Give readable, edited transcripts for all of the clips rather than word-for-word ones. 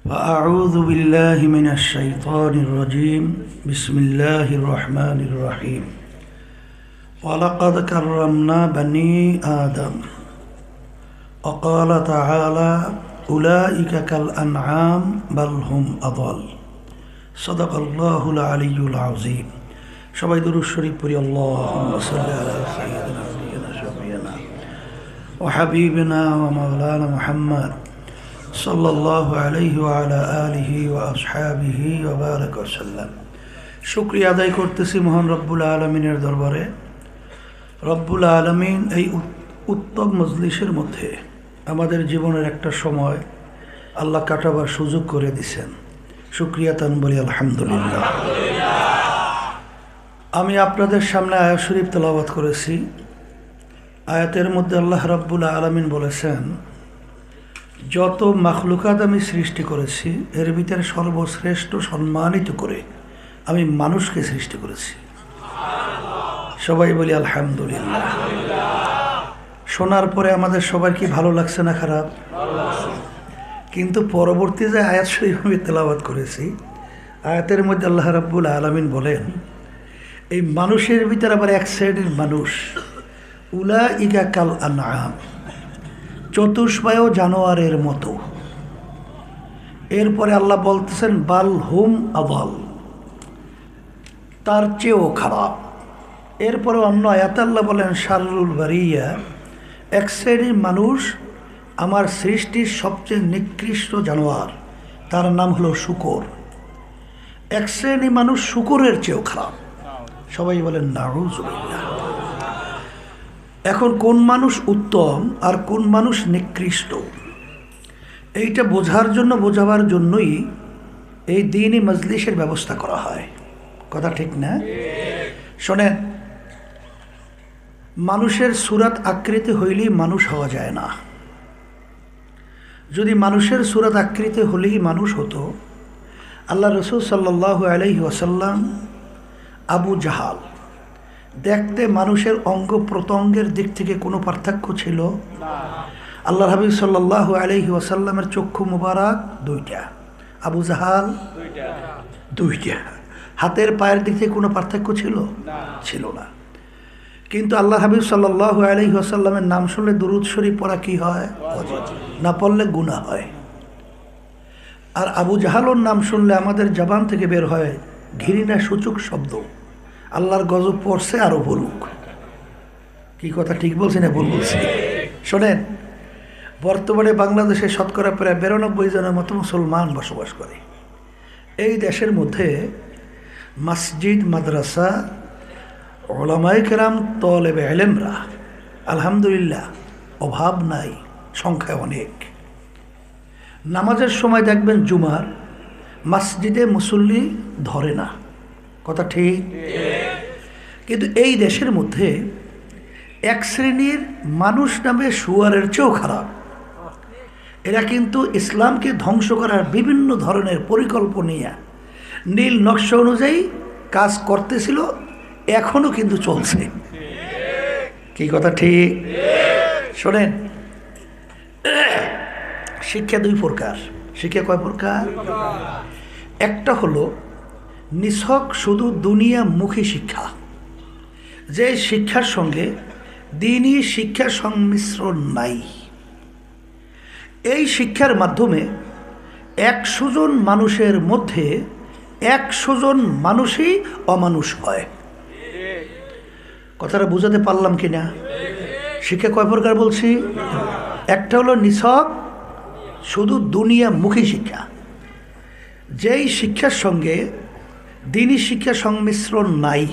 فأعوذ بالله من الشيطان الرجيم بسم الله الرحمن الرحيم ولقد كرمنا بني آدم وقال تعالى أولئك كالأنعام بل هم أضل صدق الله العلي العظيم সবাই দুরূদ শরীফ পড়ি আল্লাহুম্মা সাল্লি আলা সাইয়্যিদিনা ওয়া শাফিঈনা ওয়া হাবিবিনা ওয়া মাওলানা মুহাম্মদ সাল্লাল্লাহু আলাইহি ওয়া আলা আলিহি ওয়া আসহাবিহি ওয়া বারাক ওয়া সাল্লাম। শুকরিয়া আদায় করতেছি মহান রব্বুল আলামিনের দরবারে। রব্বুল আলামিন এই উত্তম মজলিসের মধ্যে আমাদের জীবনের একটা সময় আল্লাহ কাটাবার সুযোগ করে দিয়েছেন। শুকরিয়া তান বলি আলহামদুলিল্লাহ। আমি আপনাদের সামনে আয়াত শরীফ তেলাওয়াত করেছি। আয়াতের মধ্যে আল্লাহ রাব্বুল আলামিন বলেছেন, যত মাখলুকাত আমি সৃষ্টি করেছি এর ভিতরে সর্বশ্রেষ্ঠ সম্মানিত করে আমি মানুষকে সৃষ্টি করেছি। সবাই বলি আলহামদুলিল্লাহ। শোনার পরে আমাদের সবার কি ভালো লাগছে না খারাপ? কিন্তু পরবর্তী যে আয়াত শরীফ আমি তেলাওয়াত করেছি, আয়াতের মধ্যে আল্লাহ রাব্বুল আলামিন বলেন, এই মানুষের ভিতরে আবার এক শ্রেণীর মানুষ, উলাইকা কাল আনআম, চতুষ্পায় জানোয়ারের মতো। এরপরে আল্লাহ বলতেছেন বাল হুম আদাল, তার চেয়েও খারাপ। এরপরে অন্য আয়াতে আল্লাহ বলেন শাররুল বারিয়া, এক শ্রেণীর মানুষ আমার সৃষ্টির সবচেয়ে নিকৃষ্ট জানোয়ার, তার নাম হলো শূকর। এক শ্রেণীর মানুষ শূকরের চেয়েও খারাপ। সবাই বলেন নাউযুবিল্লাহ। এখন কোন মানুষ উত্তম আর কোন মানুষ নিকৃষ্ট, এইটা বোঝাবার জন্যই এই দ্বীনি মজলিসের ব্যবস্থা করা হয়। কথা ঠিক না? শোনেন, মানুষের সুরাত আকৃতি হইলেই মানুষ হওয়া যায় না। যদি মানুষের সুরাত আকৃতি হলেই মানুষ হতো, আল্লাহ রসুল সাল্লাল্লাহু আলাইহি ওয়াসাল্লাম আবু জাহাল দেখতে মানুষের অঙ্গ প্রত্যঙ্গের দিক থেকে কোনো পার্থক্য ছিল না। আল্লাহ হাবিব সাল্লাল্লাহু আলাইহি ওয়াসাল্লামের চক্ষু মুবারক দুইটা, আবু জাহাল দুইটা। হাতের পায়ের দিক থেকে কোনো পার্থক্য ছিল না। কিন্তু আল্লাহ হাবিব সাল্লাল্লাহু আলাইহি ওয়াসাল্লামের নাম শুনলে দুরূদ শরীফ পড়া কি হয়? না পড়লে গুনাহ হয়। আর আবু জাহালের নাম শুনলে আমাদের জবান থেকে বের হয় ঘৃণা সূচক শব্দ, আল্লাহর গজব পড়ছে আরো বলুক। কি কথা ঠিক বলছি না ভুল বলছি? শোনেন, বর্তমানে বাংলাদেশে শতকরা প্রায় 92 জনের মতো মুসলমান বসবাস করে। এই দেশের মধ্যে মসজিদ, মাদ্রাসা, উলামায়ে কেরাম, তলেবে ইলমরা আলহামদুলিল্লাহ অভাব নাই, সংখ্যা অনেক। নামাজের সময় দেখবেন জুমার মসজিদে মুসল্লি ধরে না। কথা ঠিক? কিন্তু এই দেশের মধ্যে এক শ্রেণীর মানুষ নামে শুয়ারের চেয়েও খারাপ। এরা কিন্তু ইসলামকে ধ্বংস করার বিভিন্ন ধরনের পরিকল্পনা নীল নকশা অনুযায়ী কাজ করতেছিল, এখনো কিন্তু চলছে। কি কথা ঠিক? শোনেন, শিক্ষা দুই প্রকার। শিক্ষা কয় প্রকার? একটা হলো নিছক শুধু দুনিয়ামুখী শিক্ষা, যে শিক্ষার সঙ্গে দ্বীনি শিক্ষার সংমিশ্রণ নাই। এই শিক্ষার মাধ্যমে 100 জন মানুষের মধ্যে 100 জন মানুষই অমানুষ হয়। কথাটা বুঝাতে পারলাম কি না? শিক্ষা কয় প্রকার বলছি? একটা হলো নিছক শুধু দুনিয়ামুখী শিক্ষা, যেই শিক্ষার সঙ্গে দ্বীনি শিক্ষা সংমিশ্রণ নাই।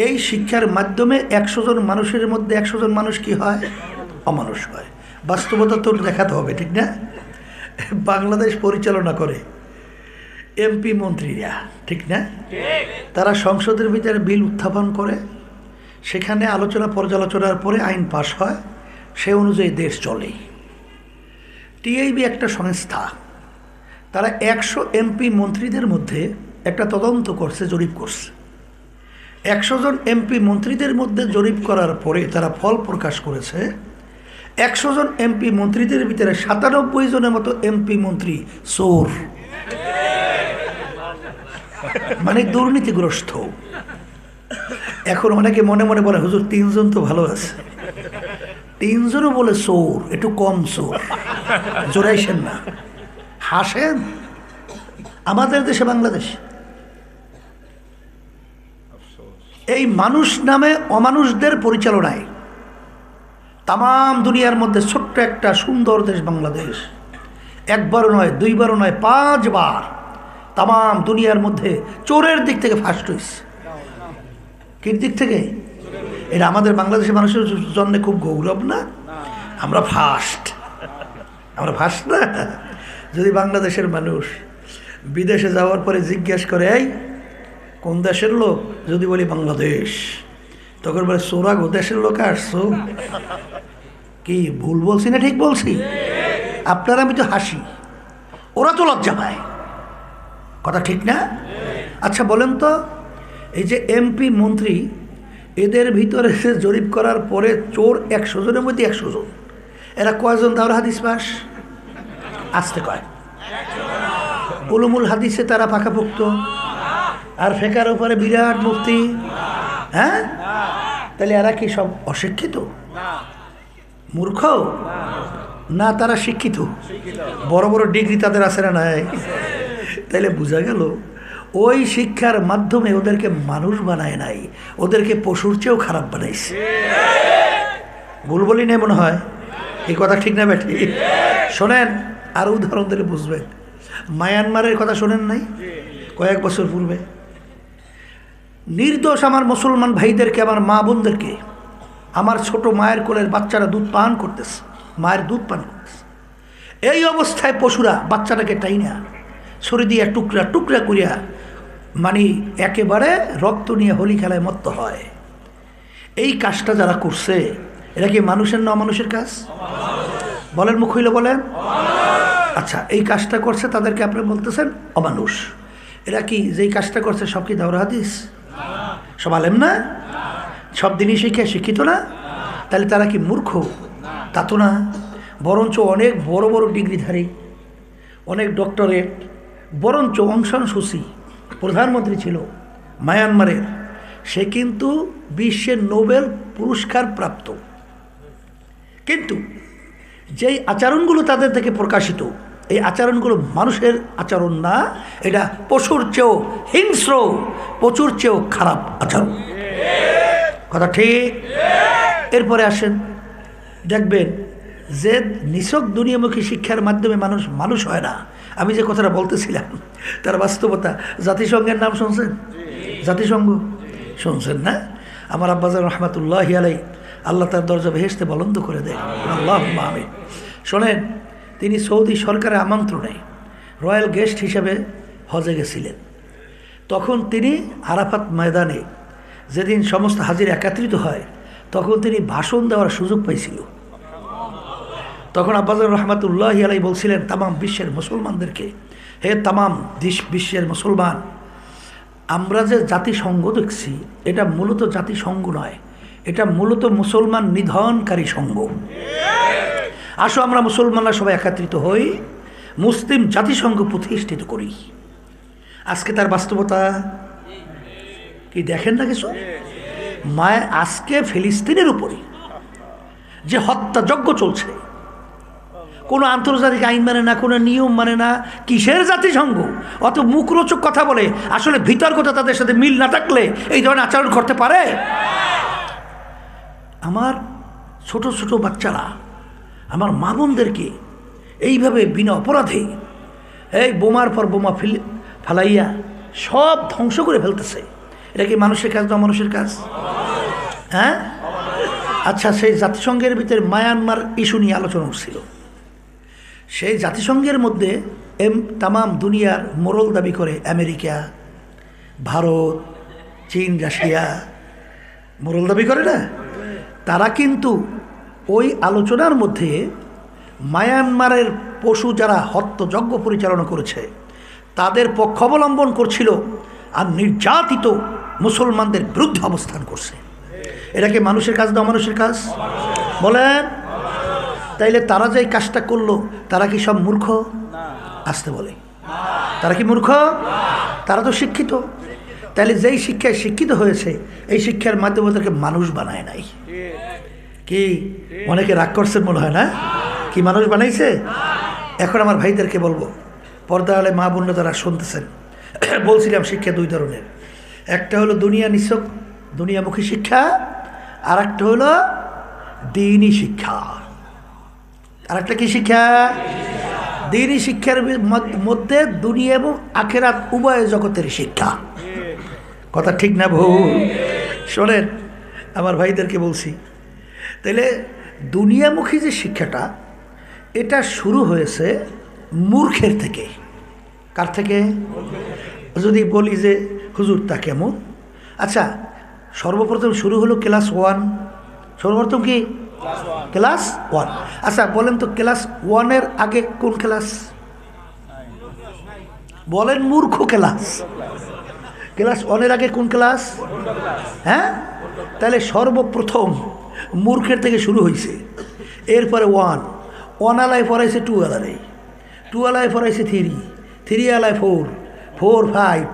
এই শিক্ষার মাধ্যমে 100 জন মানুষের মধ্যে 100 জন মানুষ কি হয়? অমানুষ হয়। বাস্তবতা তো দেখাতে হবে, ঠিক না? বাংলাদেশ পরিচালনা করে এমপি মন্ত্রীরা, ঠিক না? তারা সংসদের ভিতরে বিল উত্থাপন করে, সেখানে আলোচনা পর্যালোচনার পরে আইন পাশ হয়, সে অনুযায়ী দেশ চলে। টিআইবি একটা সংস্থা, তারা 100 এমপি মন্ত্রীদের মধ্যে একটা তদন্ত করছে, জরিপ করছে। 100 জন এমপি মন্ত্রীদের মধ্যে জরিপ করার পরে তারা ফল প্রকাশ করেছে 100 জন এমপি মন্ত্রীদের ভিতরে 97 জনের মতো এমপি মন্ত্রী চোর, মানে দুর্নীতিগ্রস্ত। এখন অনেকে মনে মনে বলে হুজুর 3 জন তো ভালো আছে, 3 জনও বলে চোর, একটু কম চোর, জোরাইছেন না, হাসেন। আমাদের দেশে বাংলাদেশ এই মানুষ নামে অমানুষদের পরিচালনায় তাম দুনিয়ার মধ্যে ছোট্ট একটা সুন্দর দেশ বাংলাদেশ, একবারও নয়, দুইবারও নয়, 5 বার তাম দুনিয়ার মধ্যে চোরের দিক থেকে ফার্স্ট হয়েছে। কি দিক থেকে? এটা আমাদের বাংলাদেশের মানুষের জন্য খুব গৌরব না? আমরা ফার্স্ট, আমরা ফার্স্ট না? যদি বাংলাদেশের মানুষ বিদেশে যাওয়ার পরে জিজ্ঞেস করে এই কোন দেশের লোক, যদি বলি বাংলাদেশ, তখন বলে চোরা গো দেশের লোক আসছো, কি ভুল বলছি না ঠিক বলছি? আপনারা আমি তো হাসি, ওরা তো লজ্জা পায়, কথা ঠিক না? আচ্ছা বলেন তো, এই যে এমপি মন্ত্রী, এদের ভিতরে জরিপ করার পরে চোর 100 জনের মধ্যে 100 জন, এরা কয়জন দাওরা হাদিস পাস? আসতে কয় উলুমুল হাদিসে তারা পাকাপোক্ত, আর ফেকার উপরে বিরাট মুফতি। হ্যাঁ, তাহলে এরা কি সব অশিক্ষিত, মূর্খ না? তারা শিক্ষিত, বড় বড় ডিগ্রি তাদের আছে না নাই? তাইলে বোঝা গেল ওই শিক্ষার মাধ্যমে ওদেরকে মানুষ বানায় নাই, ওদেরকে পশুর চেয়েও খারাপ বানাইছে। ভুল বলি নাই মনে হয়? এই কথা ঠিক না বেঠি? শোনেন, আরো উদাহরণ দিলে বুঝবেন। মায়ানমারের কথা শোনেন নাই? কয়েক বছর পূর্বে নির্দোষ আমার মুসলমান ভাইদেরকে, আমার মা বোনদেরকে, আমার ছোট মায়ের কোলের বাচ্চারা দুধ পান করতেছে, মায়ের দুধ পান করতেছে। এই অবস্থায় পশুরা বাচ্চাটাকে টাইনা ছুরি দিয়ে টুকরা টুকরা করিয়া, মানে একেবারে রক্ত নিয়ে হোলি খেলায় মত্ত হয়। এই কাজটা যারা করছে, এরা কি মানুষের না অমানুষের কাজ? বলেন, মুখ হইলে বলেন। আচ্ছা, এই কাজটা করছে, তাদেরকে আপনি বলতেছেন অমানুষ। এরা কি যেই কাজটা করছে সব কি দাওরা হাদিস? সব আলেম না? সব দিনই শিক্ষিত না? তাহলে তারা কি মূর্খ? তা তো না, বরঞ্চ অনেক বড় বড় ডিগ্রিধারী, অনেক ডক্টরেট, বরঞ্চ অং সান সু চি প্রধানমন্ত্রী ছিল মায়ানমারের, সে কিন্তু বিশ্বের নোবেল পুরস্কার প্রাপ্ত। কিন্তু যেই আচরণগুলো তাদের থেকে প্রকাশিত, এই আচরণগুলো মানুষের আচরণ না, এটা পশুর চেয়েও হিংস্র, পশুর চেয়েও খারাপ আচরণ। কথা ঠিক? এরপরে আসেন, দেখবেন যে নিছক দুনিয়ামুখী শিক্ষার মাধ্যমে মানুষ মানুষ হয় না। আমি যে কথাটা বলতেছিলাম তার বাস্তবতা। জাতিসংঘের নাম শুনছেন? জাতিসংঘ শুনছেন না? আমার আব্বাজান রহমাতুল্লাহি আলাইহি, আল্লাহ তার দরজা বেহেশতে বলন্দ করে দেয়, আল্লাহুম্মা আমিন। শোনেন, তিনি সৌদি সরকারের আমন্ত্রণে রয়্যাল গেস্ট হিসেবে হজে গেছিলেন। তখন তিনি আরাফাত ময়দানে, যেদিন সমস্ত হাজির একত্রিত হয়, তখন তিনি ভাষণ দেওয়ার সুযোগ পাইছিল। তখন আব্বাজান রহমাতুল্লাহি আলাইহি বলছিলেন তামাম বিশ্বের মুসলমানদেরকে, হে তামাম বিশ্বের মুসলমান, আমরা যে জাতিসংঘ দেখছি, এটা মূলত জাতিসংঘ নয়, এটা মূলত মুসলমান নিধনকারী সংঘ। আসো আমরা মুসলমানরা সবাই একত্রিত হই, মুসলিম জাতিসংঘ প্রতিষ্ঠিত করি। আজকে তার বাস্তবতা কি দেখেন না কিছু? মায় আজকে ফিলিস্তিনের উপরে যে হত্যাযজ্ঞ চলছে, কোনো আন্তর্জাতিক আইন মানে না, কোনো নিয়ম মানে না, কিসের জাতিসংঘ? অত মুখরোচক কথা বলে, আসলে বিতর্কতা তাদের সাথে মিল না থাকলে এই ধরনের আচরণ করতে পারে? আমার ছোট ছোট বাচ্চারা, আমার মা বোনদেরকে এইভাবে বিনা অপরাধে এই বোমার পর বোমা ফালাইয়া সব ধ্বংস করে ফেলতেছে। এটা কি মানুষের কাজ না অমানুষের কাজ? হ্যাঁ? আচ্ছা, সেই জাতিসংঘের ভিতরে মায়ানমার ইস্যু নিয়ে আলোচনা হচ্ছিল। সেই জাতিসংঘের মধ্যে তামাম দুনিয়ার মোরল দাবি করে আমেরিকা, ভারত, চীন, রাশিয়া মোরল দাবি করে না? তারা কিন্তু ওই আলোচনার মধ্যে মায়ানমারের পশু যারা হত্যাযজ্ঞ পরিচালনা করেছে তাদের পক্ষ অবলম্বন করছিল, আর নির্যাতিত মুসলমানদের বিরুদ্ধে অবস্থান করছে। এটা কি মানুষের কাজ না অমানুষের কাজ? বলেন। তাইলে তারা যে কাজটা করলো তারা কি সব মূর্খ? আসতে বলে তারা কি মূর্খ? তারা তো শিক্ষিত। তাহলে যেই শিক্ষায় শিক্ষিত হয়েছে এই শিক্ষার মাধ্যমে ওদেরকে মানুষ বানায় নাই। কি অনেকে রাগ করছেন মনে হয় না? কি মানুষ বানাইছে? এখন আমার ভাইদেরকে বলবো, পর্দা আলে মা বোনরা তারা শুনতেছেন, বলছিলাম শিক্ষা দুই ধরনের। একটা হলো দুনিয়া নিছক দুনিয়ামুখী শিক্ষা, আর একটা হলো দ্বীনি শিক্ষা। আর একটা কি শিক্ষা? দ্বীনি শিক্ষার মধ্যে দুনিয়া এবং আখেরাত উভয় জগতের শিক্ষা। কথা ঠিক না ভুল? শোনেন, আমার ভাইদেরকে বলছি, তাহলে দুনিয়ামুখী যে শিক্ষাটা এটা শুরু হয়েছে মূর্খের থেকে। কার থেকে? যদি বলি যে হুজুর তা কেমন? আচ্ছা, সর্বপ্রথম শুরু হলো ক্লাস 1। সর্বপ্রথম কি? ক্লাস 1। আচ্ছা বলেন তো, ক্লাস 1-এর আগে কোন ক্লাস? বলেন মূর্খ ক্লাস। ক্লাস 1-এর আগে কোন ক্লাস? হ্যাঁ, তাহলে সর্বপ্রথম মূর্খের থেকে শুরু হয়েছে। এরপরে 1 আলায় পড়াইছে 2 আলায়, 2 আলায় পড়াইছে 3, 3 আলায় 4, 4, 5,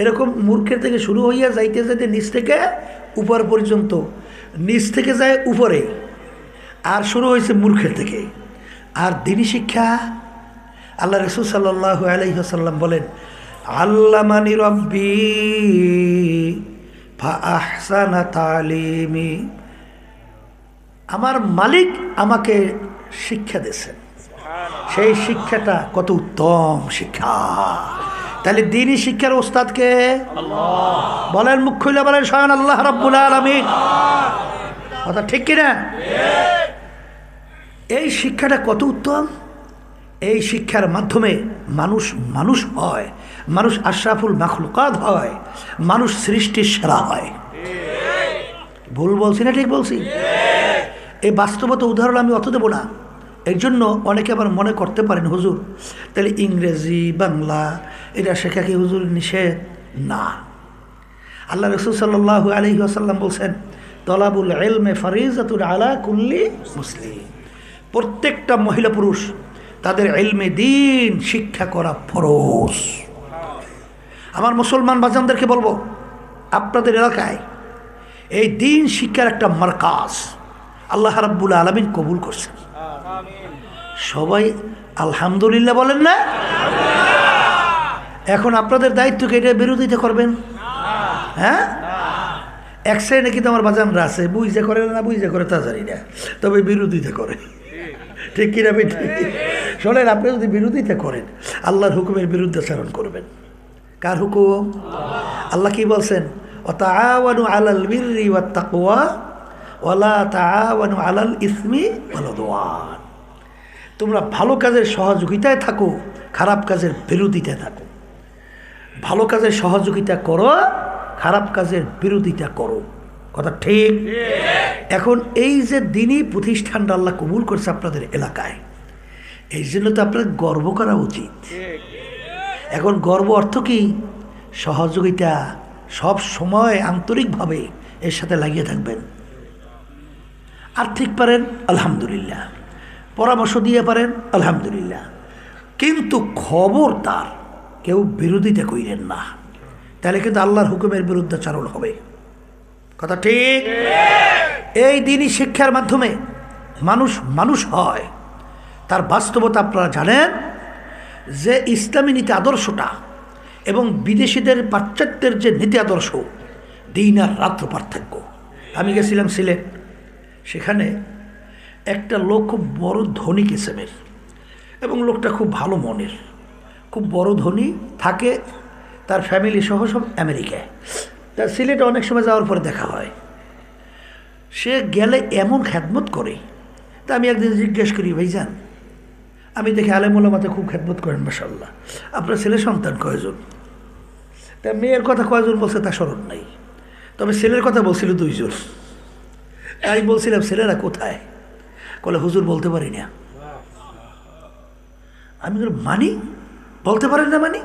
এরকম মূর্খের থেকে শুরু হইয়া যাইতে যাইতে নিচ থেকে উপর পর্যন্ত, নিচ থেকে যায় উপরে, আর শুরু হয়েছে মূর্খের থেকে। আর দ্বীনি শিক্ষা, আল্লাহ রাসূল সাল্লাল্লাহু আলাইহি ওয়াসাল্লাম বলেন, আল্লামানি রাব্বি ফা আহসানা তালিমি, আমার মালিক আমাকে শিক্ষা দিয়েছেন, সেই শিক্ষাটা কত উত্তম শিক্ষা। তাহলে দ্বীনি শিক্ষার ওস্তাদকে বলেন, মুখ খুলে বলেন স্বয়ং আল্লাহ রাব্বুল আলামিন। কথা ঠিক কিনা? এই শিক্ষাটা কত উত্তম। এই শিক্ষার মাধ্যমে মানুষ মানুষ হয়, মানুষ আশরাফুল মাখলুকাত হয়, মানুষ সৃষ্টির সেরা হয়। ভুল বলছি না ঠিক বলছি? এই বাস্তবতা উদাহরণ আমি অত দেবো না। এর জন্য অনেকে আবার মনে করতে পারেন হুজুর তাহলে ইংরেজি বাংলা এটা শেখা কি হুজুর নিষেধ? না। আল্লাহ রাসূল সাল্লাল্লাহু আলাইহি ওয়াসাল্লাম বলছেন, তলাবুল ইলমি ফারিজাতুন আলা কুল্লি মুসলিম, প্রত্যেকটা মহিলা পুরুষ তাদের ইলমে দ্বীন শিক্ষা করা ফরজ। আমার মুসলমান বাজানদেরকে বলবো, আপনাদের এলাকায় এই দ্বীন শিক্ষার একটা মারকাজ আল্লাহ রাব্বুল আলামিন কবুল করছেন। সবাই আলহামদুলিল্লাহ বলেন না? এখন আপনাদের দায়িত্বকে এটা বিরোধিতা করবেন? হ্যাঁ, এক শ্রেণী কিন্তু আমার বাজানরা আছে, বুঝতে করে না বুঝতে করে তা জানি না, তবে বিরোধিতা করে। ঠিক কিনা? শোনেন, আপনি যদি বিরোধিতা করেন আল্লাহর হুকুমের বিরুদ্ধাচরণ করবেন। কার হুকুম? আল্লাহ কি বলছেন? ওয়াতাআওয়ানু আলাল বিররি ওয়াত তাকওয়া ওয়ালা তাআওয়ানু আলাল ইসমি ওয়াল উদওয়ান, তোমরা ভালো কাজের সহযোগিতায় থাকো, খারাপ কাজের বিরোধিতায় থাকো। ভালো কাজের সহযোগিতা করো, খারাপ কাজের বিরোধিতা করো। কথা ঠিক? এখন এই যে দ্বীনি প্রতিষ্ঠানটা আল্লাহ কবুল করছে আপনাদের এলাকায়, এই জন্য তো আপনাদের গর্ব করা উচিত। এখন গর্ব অর্থ কি? সহযোগিতা সব সময় আন্তরিকভাবে এর সাথে লাগিয়ে থাকবেন। আর্থিক পারেন আলহামদুলিল্লাহ, পরামর্শ দিয়ে পারেন আলহামদুলিল্লাহ, কিন্তু খবরদার কেউ বিরোধিতা কইরেন না, তাহলে কিন্তু আল্লাহর হুকুমের বিরুদ্ধাচরণ হবে। কথা ঠিক? এই দ্বীনি শিক্ষার মাধ্যমে মানুষ মানুষ হয়। তার বাস্তবতা আপনারা জানেন যে ইসলামী নীতি আদর্শটা এবং বিদেশিদের পাশ্চাত্যের যে নীতি আদর্শ, দিন আর রাত্র পার্থক্য। আমি গেছিলাম সিলেট, সেখানে একটা লোক খুব বড় ধনী কিসেমের, এবং লোকটা খুব ভালো মনের, খুব বড় ধনী, থাকে তার ফ্যামিলি সহ সব আমেরিকায়। তার সিলেটে অনেক সময় যাওয়ার পরে দেখা হয়, সে গেলে এমন খেদমত করে। তা আমি একদিন জিজ্ঞেস করি, ভাইজান আমি দেখি আলেমুলামাতে খুব খেদমত করেন মাশাআল্লাহ, আপনার ছেলে সন্তান কয়জন? তা মেয়ের কথা কয়জন বলছে তা স্মরণ নাই, তবে ছেলের কথা বলছিল 2 জন। আমি বলছিলাম ছেলেরা কোথায়? বলে হুজুর বলতে পারি না। আমি মানি বলতে পারেন না? মানি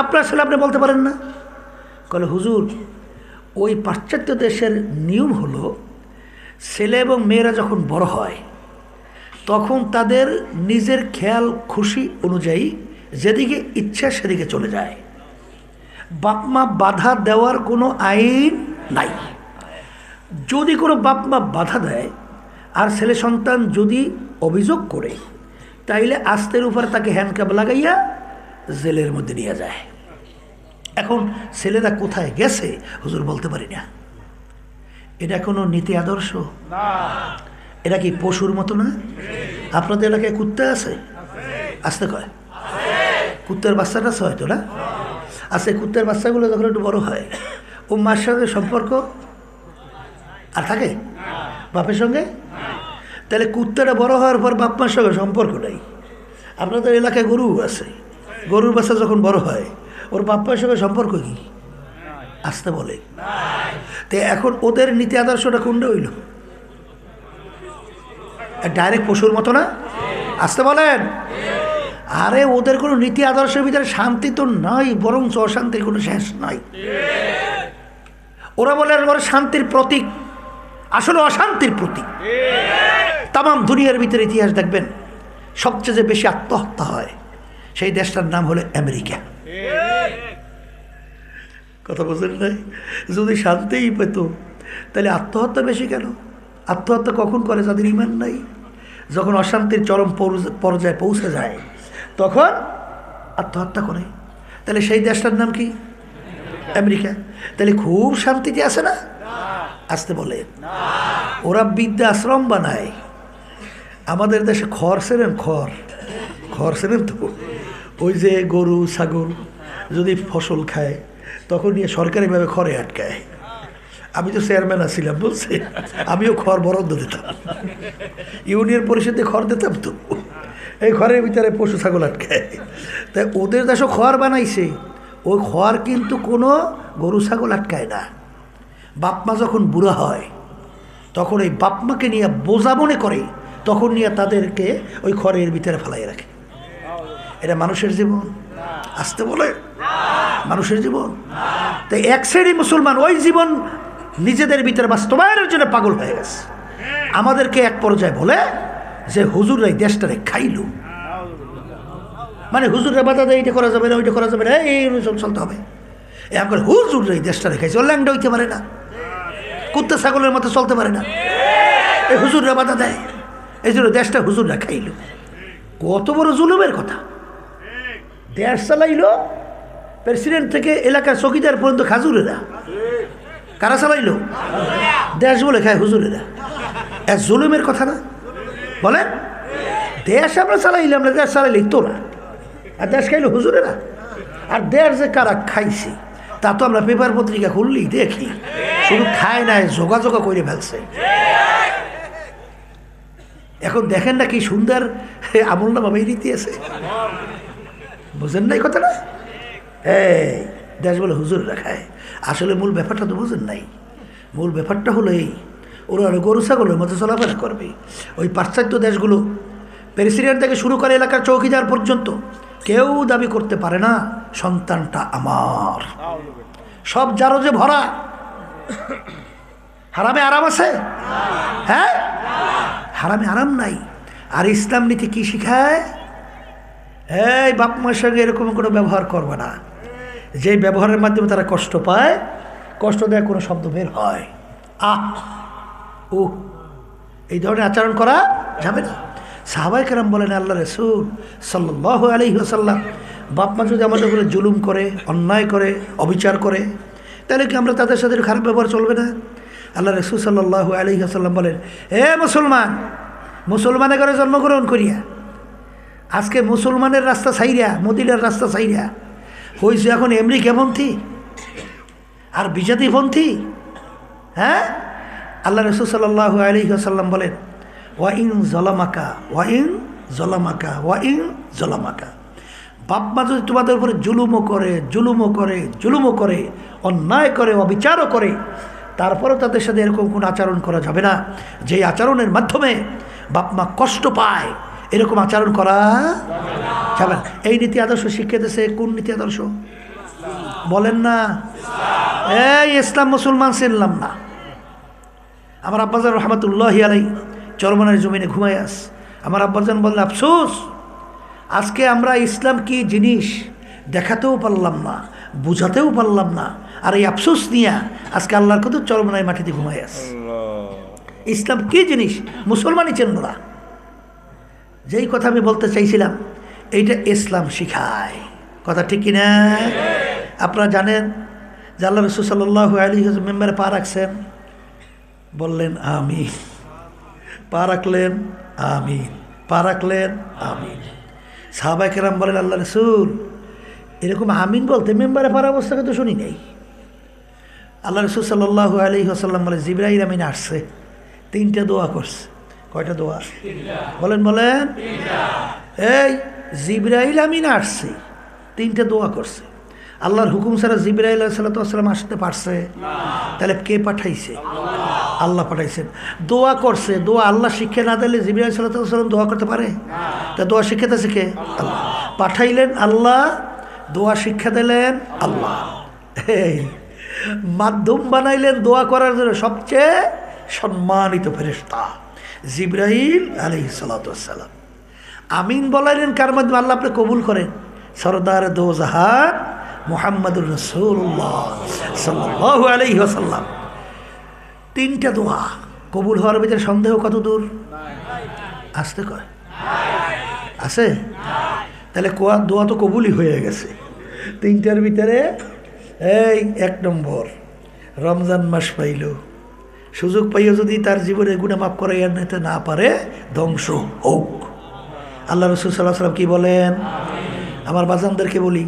আপনার ছেলে আপনি বলতে পারেন না? বলে হুজুর ওই পাশ্চাত্য দেশের নিয়ম হলো ছেলে এবং মেয়েরা যখন বড় হয় তখন তাদের নিজের খেয়াল খুশি অনুযায়ী যেদিকে ইচ্ছা সেদিকে চলে যায়। বাপমা বাধা দেওয়ার কোনো আইন নাই। যদি কোনো বাপমা বাধা দেয় আর ছেলে সন্তান যদি অভিযোগ করে, তাইলে আস্তের উপর তাকে হ্যান্ডকাপ লাগাইয়া জেলের মধ্যে নিয়ে যায়। এখন ছেলেরা কোথায় গেছে হুজুর বলতে পারি না। এটা কোনো নীতি আদর্শ না। এটা কি পশুর মতো না? আপনাদের এলাকায় কুত্তা আছে? আসতে কয় কুত্তার বাচ্চাটা আছে হয়তো না? আছে। কুত্তার বাচ্চাগুলো যখন একটু বড় হয়, ও মার সঙ্গে সম্পর্ক আর থাকে বাপের সঙ্গে? তাহলে কুত্তাটা বড় হওয়ার পর বাপ মার সঙ্গে সম্পর্ক নেই। আপনাদের এলাকায় গরু আছে, গরুর বাচ্চা যখন বড় হয় ওর বাপ মার সঙ্গে সম্পর্ক কি? আসতে বলে। তো এখন ওদের নীতি আদর্শটা কোনটা হইল? ডাইরেক্ট পশুর মতো না? আসতে বলেন। আরে ওদের কোনো নীতি আদর্শের ভিতরে শান্তি তো নাই, বরং অশান্তির কোনো শেষ নাই। ওরা বলে ওরা শান্তির প্রতীক, আসলে অশান্তির প্রতীক। তামাম দুনিয়ার ভিতরে ইতিহাস দেখবেন, সবচেয়ে যে বেশি আত্মহত্যা হয় সেই দেশটার নাম হলো আমেরিকা। কথা বলছেন নাই? যদি শান্তিই পেত তাহলে আত্মহত্যা বেশি কেন? আত্মহত্যা কখন করে? যাদের ঈমান নাই। যখন অশান্তির চরম পর্যায়ে পৌঁছে যায় তখন আত্মহত্যা করে। তাহলে সেই দেশটার নাম কি? আমেরিকা। তাহলে খুব শান্তিতে আছে না? আসতে বলে। ওরা বৃদ্ধাশ্রম বানায়। আমাদের দেশে খড় সেরেন, খড় সেরেন তো, ওই যে গরু ছাগল যদি ফসল খায় তখন নিয়ে সরকারিভাবে খড়ে আটকায়। আমি তো চেয়ারম্যান আছিলাম, বলছি আমিও খড় বরাদ্দ দিতাম, ইউনিয়ন পরিষদে খড় দিতাম। তো এই ঘরের ভিতরে পশু ছাগল আটকায়। তাই ওদের দেশও খড় বানাইছে। ওই খড় কিন্তু কোনো গরু ছাগল আটকায় না। বাপমা যখন বুড়া হয় তখন এই বাপমাকে নিয়ে বোঝা মনে করে, তখন নিয়ে তাদেরকে ওই খড়ের ভিতরে ফেলাই রাখে। এটা মানুষের জীবন? আসতে বলে মানুষের জীবন। তাই এক শ্রেণী মুসলমান ওই জীবন নিজেদের ভিতরে বাস্তবায়নের জন্য পাগল হয়ে গেছে। আমাদেরকে এক পর্যায়ে বলে যে হুজুর এই দেশটারে খাইলো, মানে হুজুরের বাধা দেয় এটা করা যাবে না, ওইটা করা যাবে না, এই চলতে হবে। এখন হুজুর এই দেশটারে খাইছে, ও ল্যাংডা হইতে পারে না, কুত্তা ছাগলের মতো চলতে পারে না, এই হুজুররা বাধা দেয়, এই জন্য দেশটা হুজুররা খাইলো। কত বড় জুলুমের কথা! দেশ চালাইলো প্রেসিডেন্ট থেকে এলাকার চৌকিদার পর্যন্ত খাজুরেরা। কারা চালাইলো? দেশ বলে খায় হুজুরেরা। এক জুলুমের কথা না? বলেন, দেশ আমরা চালাইলাম না, দেশ চালাইলেই তোরা, আর দেশ খাইলো হুজুরেরা। আর দেশ যে কারা খাইছে তা তো আমরা পেপার পত্রিকা খুললেই দেখি, শুধু খায় নাই, যোগাযোগ করে ফেলছে। এখন দেখেন না কি সুন্দর আমল নামা বেরিয়ে দিয়েছে। বুঝেন না এই কথাটা? এই দেশ বলে হুজুররা খায়, আসলে মূল ব্যাপারটা তো বুঝেন নাই। মূল ব্যাপারটা হলো এই, ওরা গরু ছাগলের মতো চলাফেরা করবে। ওই পাশ্চাত্য দেশগুলো প্রেসিডেন্ট থেকে শুরু করে এলাকার চৌকিদার পর্যন্ত কেউ দাবি করতে পারে না সন্তানটা আমার। সব যারো যে ভরা। হারামে আরাম আছে? হ্যাঁ, হারামে আরাম নাই। আর ইসলাম নীতি কি শিখায়? এই বাপ মার সঙ্গে এরকম কোনো ব্যবহার করবে না, যে ব্যবহারের মাধ্যমে তারা কষ্ট পায়, কষ্ট দেয় কোনো শব্দ বের হয়, আহ ও, এই ধরনের আচরণ করা যাবে না। সাহাবায়ে কেরাম বলেন, আল্লাহ রাসূল সাল্লাল্লাহু আলাইহি ওয়াসাল্লাম, বাপ মা যদি আমাদের উপরে জুলুম করে, অন্যায় করে, অবিচার করে, তাহলে কি আমরা তাদের সাথে খারাপ ব্যবহার চলবে না? আল্লাহ রাসূল সাল্লাল্লাহু আলাইহি ওয়াসাল্লাম বলেন, হে মুসলমান, মুসলমানের ঘরে জন্মগ্রহণ করিয়া আজকে মুসলমানের রাস্তা ছাইরা, মদিনার রাস্তা ছাইরা হয়েছে এখন আমেরিকাপন্থী আর বিজাতিপন্থী। হ্যাঁ, আল্লাহ রাসূল সাল্লাল্লাহু আলাইহি ওয়াসাল্লাম বলেন, ওয়াইন জলামাকা ওয়াইন জলামাকা ওয়াইন জলামাকা, বাপ মা যদি তোমাদের উপরে জুলুমও করে, অন্যায় করে, অবিচারও করে, তারপরেও তাদের সাথে এরকম কোনো আচরণ করা যাবে না যে আচরণের মাধ্যমে বাপ মা কষ্ট পায়। এরকম আচরণ করা যাবে না। এই নীতি আদর্শ শিক্ষা দিয়েছে কোন নীতি আদর্শ? বলেন না। এই ইসলাম মুসলমান চিনলাম না। আমার আব্বাজান রহমাতুল্লাহি আলাইহি চরমনার জমিনে ঘুমায় আস, আমার আব্বাজান বললেন, আফসোস, আজকে আমরা ইসলাম কি জিনিস দেখাতেও পারলাম না, বুঝাতেও পারলাম না, আর এই আফসোস নিয়ে আজকে আল্লাহর কত চরমনায় মাটিতে ঘুমাই আছে। ইসলাম কি জিনিস মুসলমানই চেনল না। যেই কথা আমি বলতে চাইছিলাম, এইটা ইসলাম শিখায়, কথা ঠিক কিনা? আপনারা জানেন যে আল্লাহ রাসূল সাল্লাল্লাহু আলাইহি ওয়াসাল্লাম মেম্বারে পা রাখছেন, বললেন আমিন, পা রাখলেন আমিন, পা রাখলেন আমিন। সাহাবায়ে কেরাম বলেন, আল্লাহ রাসূল এরকম আমিন বলতে মেম্বারে পার অবস্থাকে তো শুনি নাই। আল্লাহ রাসূল সাল্লাল্লাহু আলাইহি ওয়াসাল্লাম বলে, জিবরাইল আমিন আসছে, 3টা দোয়া করছে। কয়টা দোয়া? বলেন বলেন। এই জিবরাইল আমিন আসছে, 3টা দোয়া করছে। আল্লাহর হুকুম ছাড়া জিবরাইল আলাইহিস সালাতু ওয়াস সালাম আসতে পারছে? তাহলে কে পাঠাইছে? আল্লাহ পাঠাইছেন। দোয়া করছে, দোয়া আল্লাহ শিক্ষা না দিলে জিবরাইল আলাইহিস সালাতু ওয়াস সালাম দোয়া করতে পারে? তা দোয়া শিক্ষাতেছে কে? আল্লাহ। পাঠাইলেন আল্লাহ, দোয়া শিক্ষা দিলেন আল্লাহ। এই মাধ্যম বানাইলেন দোয়া করার জন্য সবচেয়ে সম্মানিত ফেরেশতা জিবরাইল আলাইহিস সালাতু ওয়াস সালাম। আমিন বলাইলেন কার মাধ্যমে? আল্লাহ আপনি কবুল করেন সরদার দো জাহান মুহাম্মাদুর রাসূলুল্লাহ সাল্লাল্লাহু আলাইহি ওয়াসাল্লাম। 3টা দোয়া কবুল হওয়ার ভিতরে সন্দেহ কত দূর? আসতে কয় আছে? তাহলে দোয়া তো কবুলই হয়ে গেছে। 3টার ভিতরে এই 1 নম্বর, রমজান মাস পাইল, সুযোগ পাইও যদি তার জীবনে গুনাহ মাফ করাইয়া নিতে না পারে, ধ্বংস হোক। আল্লাহ রাসূল সাল্লাল্লাহু আলাইহি ওয়াসাল্লাম কি বলেন? আমার বাজানদেরকে বলি,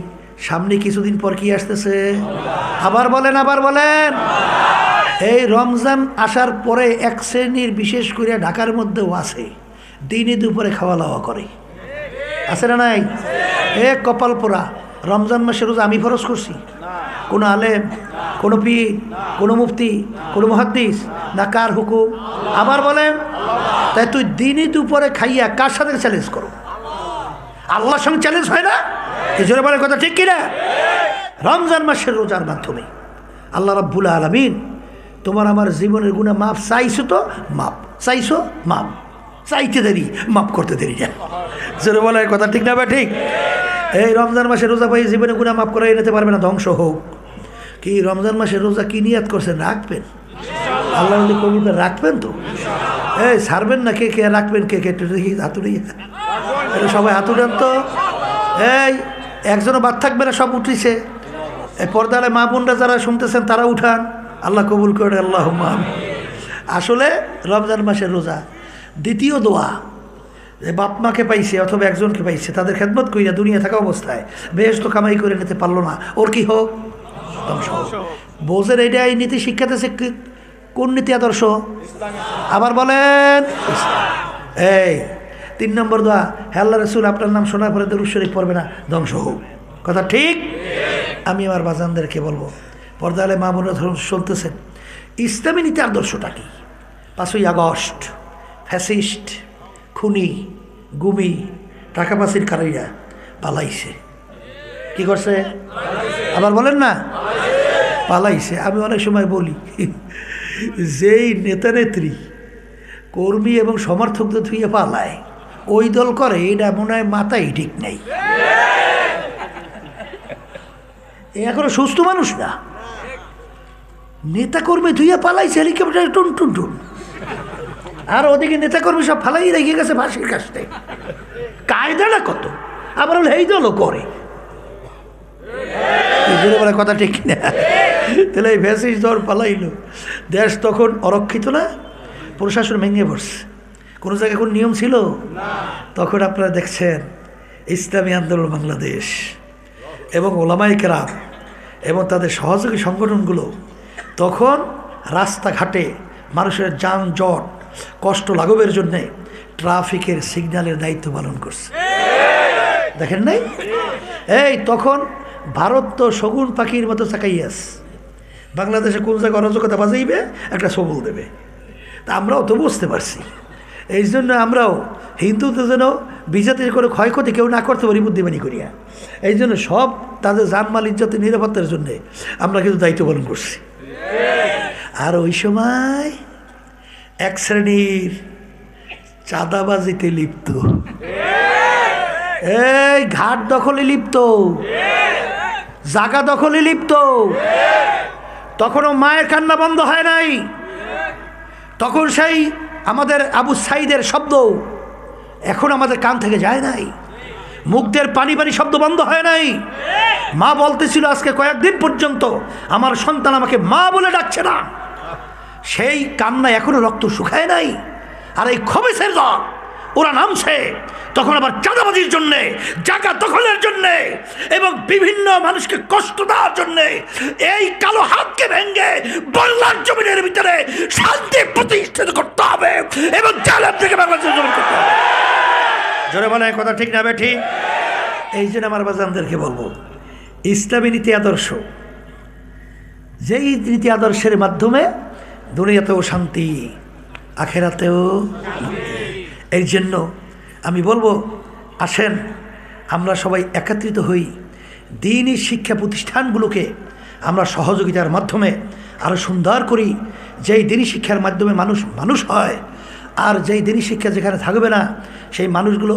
সামনে কিছুদিন পর কি আসতেছে? আবার বলেন, আবার বলেন। এই রমজান আসার পরে এক শ্রেণীর, বিশেষ করে ঢাকার মধ্যেও আছে, দিনে দুপুরে খাওয়া দাওয়া করে, আছে না নাই? কপাল পোড়া। রমজান মাসে রোজা আমি ফরজ করছি? কোনো আলেম, কোনো পীর, কোনো মুফতি, কোনো মুহাদ্দিস, না কার হুকুম? আবার বলেন। তাই তুই দিনে দুপুরে খাইয়া কার সাথে চ্যালেঞ্জ করো? আল্লাহর সঙ্গে চ্যালেঞ্জ হয় না? এই জোরে বলার কথা ঠিক কিনা? রমজান মাসের রোজার মাধ্যমে আল্লাহ রাব্বুল আলামিন তোমার আমার জীবনের গুনাহ মাফ চাইছো, তো মাপ চাইছো, মাপ চাইতে দেরি, মাফ করতে দেরি না। জোরে বলার কথা ঠিক না? বা ঠিক। এই রমজান মাসে রোজা পাই জীবনে গুনাহ মাফ করে নিতে পারবে না, ধ্বংস হোক। কি রমজান মাসে রোজা কি নিয়াত করছেন? রাখবেন, আল্লাহ যদি কবুল রাখবেন তো। এই ছাড়বেন না। কে কে রাখবেন? কে কে হাতুড়ি? সবাই হাতুড়েন তো। এই একজনও বাদ থাকবে না, সব উঠিছে। এই পর্দালে মা বোনরা যারা শুনতেছেন তারা উঠান, আল্লাহ কবুল করে। আল্লাহুম্মা আমিন। আসলে রমজান মাসের রোজা দ্বিতীয় দোয়া, যে বাপ মাকে পাইছে অথবা একজনকে পাইছে, তাদের খেদমত কইরা দুনিয়া থাকা অবস্থায় বেহেশত কামাই করে নিতে পারলো না, ওর কি হোক? ধ্বংস হোক। বোঝের এইটা এই নীতি শিক্ষাতেছে কোন নীতি আদর্শ? আবার বলেন। এই 3 নম্বর দোয়া, হে আল্লাহ রাসূল আপনার নাম শোনার পরে দরুদ শরীফ পড়বে না, ধ্বংস হোক। কথা ঠিক? আমি আমার বাজানদেরকে বলবো, পর্দালে মা বোনরা শুনতেছেন, ইসলামী নীতি আদর্শটা কি? 5ই আগস্ট ফ্যাসিস্ট, খুনি, গুমি, টাকা পাসির কারীরা পালাইছে। কি করছে? আবার বলেন না। পালাইছে। আমি অনেক সময় বলি, যেই নেতা নেত্রী কর্মী এবং সমর্থকদের থুয়ে পালায়, ওই দল করে, এটা মনে হয় মাথায় ঠিক নেই। এখনো সুস্থ মানুষ না। নেতাকর্মী ধুইয়া পালাইছে হেলিকপ্টারে টুন টুন টুন, আর ওদিকে নেতাকর্মী সব ফালাই রেখে গেছে ফাঁসির কাছতে। কায়দাটা কত! আবার হলো এই দলও করে। বলে কথা ঠিক না? তাহলে এই ফ্যাসিস্ট দল পালাইল, দেশ তখন অরক্ষিত না, প্রশাসন ভেঙে পড়ছে। কোনো জায়গায় কোন নিয়ম ছিল? তখন আপনারা দেখছেন ইসলামী আন্দোলন বাংলাদেশ এবং ওলামায়ে কেরাম এবং তাদের সহযোগী সংগঠনগুলো তখন রাস্তাঘাটে মানুষের যানজট কষ্ট লাঘবের জন্যে ট্রাফিকের সিগন্যালের দায়িত্ব পালন করছে। দেখেন নাই? এই তখন ভারত তো শগুন পাখির মতো চাকাইয়াস, বাংলাদেশে কোন জায়গায় অরাজকতা বাজাইবে একটা সবল দেবে। তা আমরাও তো বুঝতে পারছি। এই জন্য আমরাও হিন্দুদের যেন বিজাতির করে ক্ষয়ক্ষতি কেউ না করতে পারি বুদ্ধিমানি করিয়া, এই জন্য সব তাদের জানমাল ইজ্জতের নিরাপত্তার জন্যে আমরা কিন্তু দায়িত্ব পালন করছি। আর ওই সময় এক শ্রেণীর চাঁদাবাজিতে লিপ্ত, এই ঘাট দখলে লিপ্ত, জায়গা দখলে লিপ্ত। তখনও মায়ের কান্না বন্ধ হয় নাই। তখন সেই আমাদের আবু সাইদের শব্দ এখন আমাদের কান থেকে যায় নাই। মুখদের পানি পানি শব্দ বন্ধ হয় নাই। মা বলতেছিল আজকে কয়েকদিন পর্যন্ত আমার সন্তান আমাকে মা বলে ডাকছে না। সেই কান্না এখনো রক্ত শুকায় নাই। আর এই খবিসের দল ওরা নামছে তখন আবার চাঁদাবাজির জন্যে, জায়গা দখলের জন্যে এবং বিভিন্ন মানুষকে কষ্ট দেওয়ার জন্যে এই কালো হাতকে ভেঙে বাংলার জমিনের ভিতরে শান্তি প্রতিষ্ঠিত করতে হবে এবং জালেম থেকে বাংলাদেশের জমি করতে হবে। জোরে বলে কথা ঠিক না বে ঠিক? এই জন্য আমার বাজানদেরকে বলবো, ইসলামী নীতি আদর্শ, যেই নীতি আদর্শের মাধ্যমে দুনিয়াতেও শান্তি, আখেরাতেও মুক্তি। এই জন্য আমি বলবো, আসেন আমরা সবাই একত্রিত হই, দ্বীনি শিক্ষা প্রতিষ্ঠানগুলোকে আমরা সহযোগিতার মাধ্যমে আরও সুন্দর করি। যেই দ্বীনি শিক্ষার মাধ্যমে মানুষ হয়, আর যেই দ্বীনি শিক্ষা যেখানে থাকবে না সেই মানুষগুলো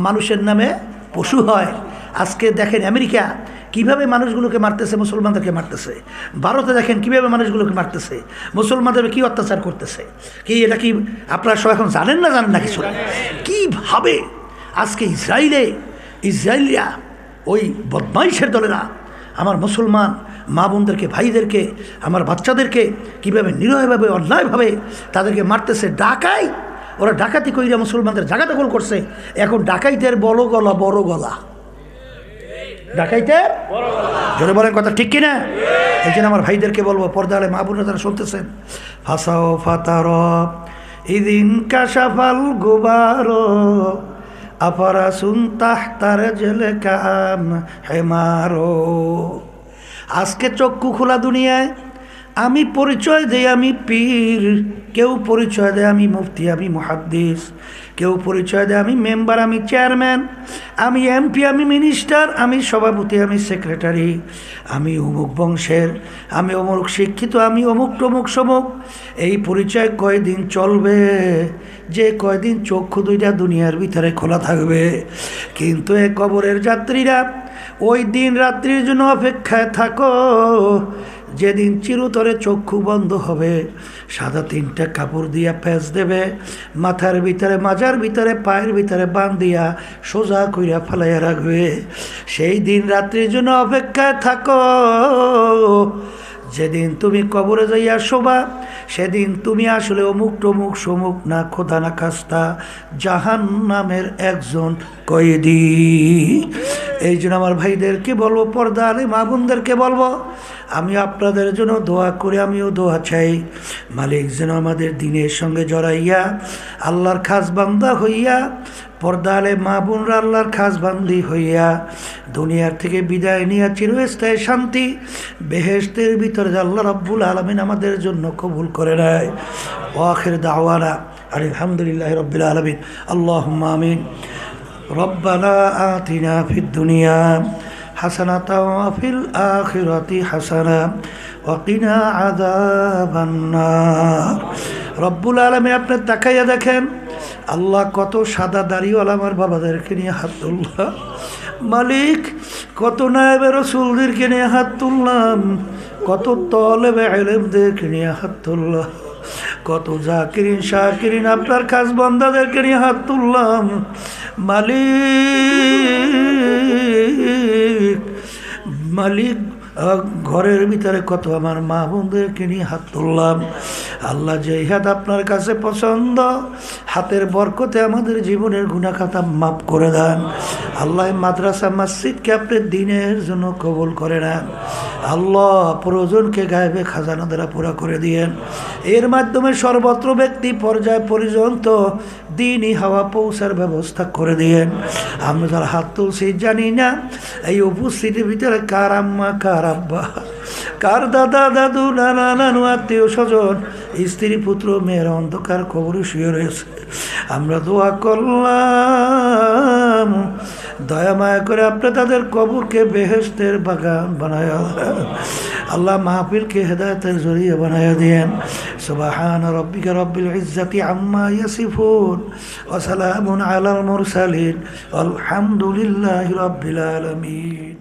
মানুষের নামে পশু হয়। আজকে দেখেন আমেরিকা কিভাবে মানুষগুলোকে মারতেছে, মুসলমানদেরকে মারতেছে। ভারতে দেখেন কিভাবে মানুষগুলোকে মারতেছে, মুসলমানদের কি অত্যাচার করতেছে। কি এটা কি আপনারা সব এখন জানেন না কিছু? কীভাবে আজকে ইসরায়েলিয়া ওই বদমাইশের দলেরা আমার মুসলমান মা বোনদেরকে, ভাইদেরকে, আমার বাচ্চাদেরকে কীভাবে নিরীহভাবে অন্যায়ভাবে তাদেরকে মারতেছে। ওরা ডাকাতি কইরা মুসলমানদের জায়গা দখল করছে। এখন ডাকাইতের বড় গলা ডাকাইতে জোরে বলেন কথা ঠিক কিনা? এই জন্য আমার ভাইদেরকে বলবো, পর্দালে মা বোনরা যারা শুনতেছেন, ফাসাও ফাতার ইদিন কাশাফাল গুবার আপারা সুনতাহ তার জেলে কাম হেমারো। আজকে চক্ষু খোলা দুনিয়ায়। আমি পরিচয় দেই আমি পীর, কেউ পরিচয় দেয় আমি মুফতি, আমি মুহাদ্দিস, কেউ পরিচয় দেয় আমি মেম্বার, আমি চেয়ারম্যান, আমি এমপি, আমি মিনিস্টার, আমি সভাপতি, আমি সেক্রেটারি, আমি অমুক বংশের, আমি অমুক শিক্ষিত, আমি অমুক টমুক সমুক। এই পরিচয় কয়দিন চলবে? যে কয়দিন চক্ষু দুইটা দুনিয়ার ভিতরে খোলা থাকবে। কিন্তু এ কবরের যাত্রীরা ওই দিন রাত্রির জন্য অপেক্ষায় থাকো, যেদিন চিরতরে চক্ষু বন্ধ হবে, সাদা 3টা কাপড় দিয়া প্যাঁচ দেবে, মাথার ভিতরে, মাজার ভিতরে, পায়ের ভিতরে বান্ধিয়া সোজা কইরা ফেলাইয়া রাখবে। সেই দিন রাত্রির জন্য অপেক্ষায় থাকো। যেদিন তুমি কবরে যাইয়া শোবা, সেদিন তুমি আসলে অমুক টমুক সমুক না, খোদা না খাস্তা জাহান্নামের একজন কয়েদি। এই জন্য আমার ভাইদেরকে বলবো, পর্দা আলে মা বোনদেরকে বলবো, আমি আপনাদের জন্য দোয়া করি, আমিও দোয়া চাই। মালিক যেন আমাদের দিনের সঙ্গে জড়াইয়া আল্লাহর খাস বান্দা হইয়া, পর্দা আলে মা বোনরা আল্লাহর খাস বান্দি হইয়া দুনিয়ার থেকে বিদায় নিয়ে চিরস্থায়ী শান্তি বেহেশতের ভিতরে আল্লাহ রাব্বুল আলামিন আমাদের জন্য কবুল করে নেয়। আখির দাওয়ানা আলহামদুলিল্লাহি রাব্বিল আলামিন। আল্লাহুম্মা আমিন। রব্বানা আতিনা ফিদ দুনিয়া হাসানাতাও ওয়া ফিল আখিরাতি হাসানা ওয়া কিনা আযাবান নার। রব্বুল আলামিন, আপনি তাকাইয়া দেখেন আল্লাহ কত সাদা দাড়িওয়ালা আমার বাবাদেরকে নিয়ে হাত তুললাম। মালিক, কত নায়েবে রাসূলদেরকে নিয়ে হাত তুললাম, কত তলেবে ইলমদেরকে নিয়ে হাত তুললাম, কত জাকিরিন শাকিরিন আপনার খাস বান্দাদেরকে নিয়ে হাত তুললাম। মালিক ঘরের ভিতরে কত আমার মা বোনদেরকে নিয়ে হাত তুললাম। আল্লাহ, যে হাত আপনার কাছে পছন্দ, হাতের বরকতে আমাদের জীবনের গুনাহ খাতা মাফ করে দেন। আল্লাহ, মাদ্রাসা মসজিদকে আপনি দিনের জন্য কবুল করে নেন। আল্লাহ, প্রয়োজনকে গায়েবে খাজানা দ্বারা পুরা করে দিয়েন। এর মাধ্যমে সর্বত্র ব্যক্তি পর্যায় পর্যন্ত দিনই হাওয়া পৌঁছার ব্যবস্থা করে দিয়েন। আমরা যারা হাত তুলছি জানি না এই উপস্থিতির ভিতরে কার আম্মা, কার আব্বা, কার দাদা দাদু, নানা নানু, আত্মীয় স্বজন, স্ত্রী পুত্র মেয়ের অন্ধকার কবরে শুয়ে রয়েছে। আমরা দোয়া করলাম দয়া মায়া করে আপনি তাদের কবরকে বেহেশতের বাগান বানায় আল্লাহ মাহফিলকে হেদায়েতের জরিয়া বানায় দিয়েন সুবহান রাব্বিকা রব্বিল ইজ্জাতি আম্মা ইয়াসিফুন ওয়া সালামুন আলাল মুরসালিন আলহামদুলিল্লাহি রাব্বিল আলামিন।